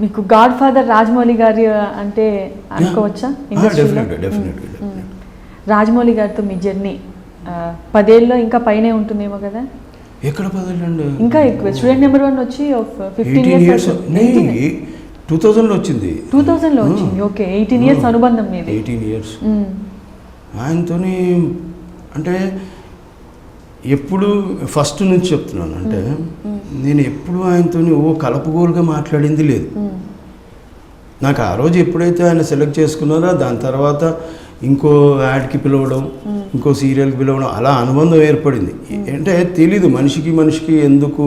మీకు God father Rajamouli గారి అంటే అనుకోవచ్చా? డెఫినెట్లీ. రాజమౌళి గారితో మీ జర్నీ 10 ఏళ్ళలో ఇంకా పైనే ఉంటుందేమో కదా? ఎక్కడ 10 ఏళ్ళు అండి, ఇంకా ఎక్కువ. స్టూడెంట్ నెంబర్ 1 వచ్చి 15 years 2000లో వచ్చింది. 2000లో వచ్చింది. ఓకే, 18 years అనుబంధం మీది. 18 years ఆయనతోని. అంటే ఎప్పుడు ఫస్ట్ నుంచి చెప్తున్నాను, అంటే నేను ఎప్పుడు ఆయనతోని కలపగోలుగా మాట్లాడింది లేదు. నాకు ఆ రోజు ఎప్పుడైతే ఆయన సెలెక్ట్ చేసుకున్నారో దాని తర్వాత ఇంకో యాడ్కి పిలవడం, ఇంకో సీరియల్కి పిలవడం, అలా అనుబంధం ఏర్పడింది. అంటే తెలీదు మనిషికి ఎందుకు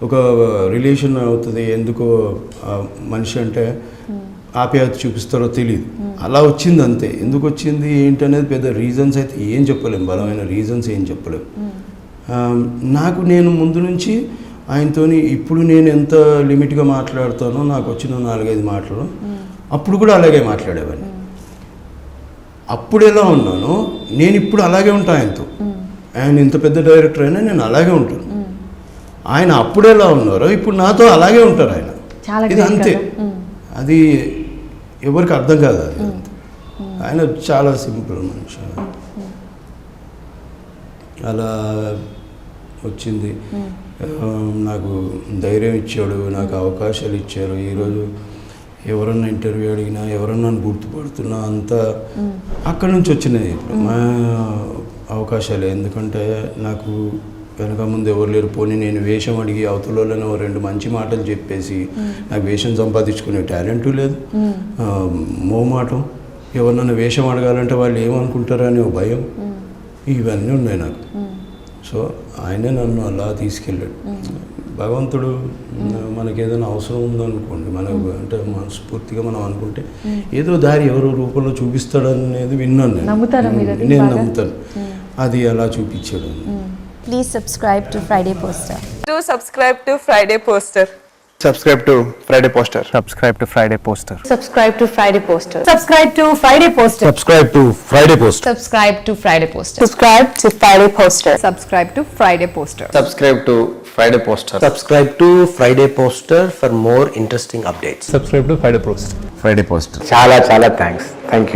ఒక రిలేషన్ అవుతుంది, ఎందుకో మనిషి అంటే ఆప్యాయత చూపిస్తారో తెలియదు, అలా వచ్చింది అంతే. ఎందుకు వచ్చింది ఏంటి అనేది పెద్ద రీజన్స్ అయితే ఏం చెప్పలేము, బలమైన రీజన్స్ ఏం చెప్పలేము. నాకు నేను ముందు నుంచి ఆయనతోని ఇప్పుడు నేను ఎంత లిమిట్గా మాట్లాడతానో, నాకు వచ్చిన 4-5 మాటలు అప్పుడు కూడా అలాగే మాట్లాడేవాడిని. అప్పుడు ఎలా ఉన్నానో నేను ఇప్పుడు అలాగే ఉంటాను ఆయనతో. ఆయన ఇంత పెద్ద డైరెక్టర్ అయినా నేను అలాగే ఉంటాను. ఆయన అప్పుడు ఎలా ఉన్నారో ఇప్పుడు నాతో అలాగే ఉంటారు ఆయన. ఇది అంతే, అది ఎవరికి అర్థం కాదు. అది ఆయన చాలా సింపుల్ మనిషి. అలా వచ్చింది, నాకు ధైర్యం ఇచ్చాడు, నాకు అవకాశాలు ఇచ్చారు. ఈరోజు ఎవరన్నా ఇంటర్వ్యూ అడిగినా, ఎవరన్నా గుర్తుపడుతున్నా, అంతా అక్కడి నుంచి వచ్చినాయి ఇప్పుడు మా అవకాశాలే. ఎందుకంటే నాకు వెనక ముందు ఎవరు లేరు. పోనీ నేను వేషం అడిగి అవతలలో 2 మంచి మాటలు చెప్పేసి నాకు వేషం సంపాదించుకునే టాలెంటు లేదు, మోమాటం. ఎవరినైనా వేషం అడగాలంటే వాళ్ళు ఏమనుకుంటారని ఒక భయం, ఇవన్నీ ఉన్నాయి నాకు. సో ఆయనే నన్ను అలా తీసుకెళ్ళాడు. భగవంతుడు మనకి ఏదైనా అవసరం ఉందనుకోండి, మనకు అంటే మనస్ఫూర్తిగా మనం అనుకుంటే ఏదో దారి ఎవరో రూపంలో చూపిస్తాడనేది విన్నాను నేను నమ్ముతాను. అది అలా చూపించాడు. Please subscribe to Friday Poster. Do subscribe to Friday Poster. Subscribe to Friday Poster. Subscribe to Friday Poster. Subscribe to Friday Poster. Subscribe to Friday Poster. Subscribe to Friday Poster. Subscribe to Friday Poster. Subscribe to Friday Poster. Subscribe to Friday Poster. Subscribe to Friday Poster. Subscribe to Friday Poster for more interesting updates. Subscribe to Friday Poster. Friday Poster. Chala thanks. Thank you.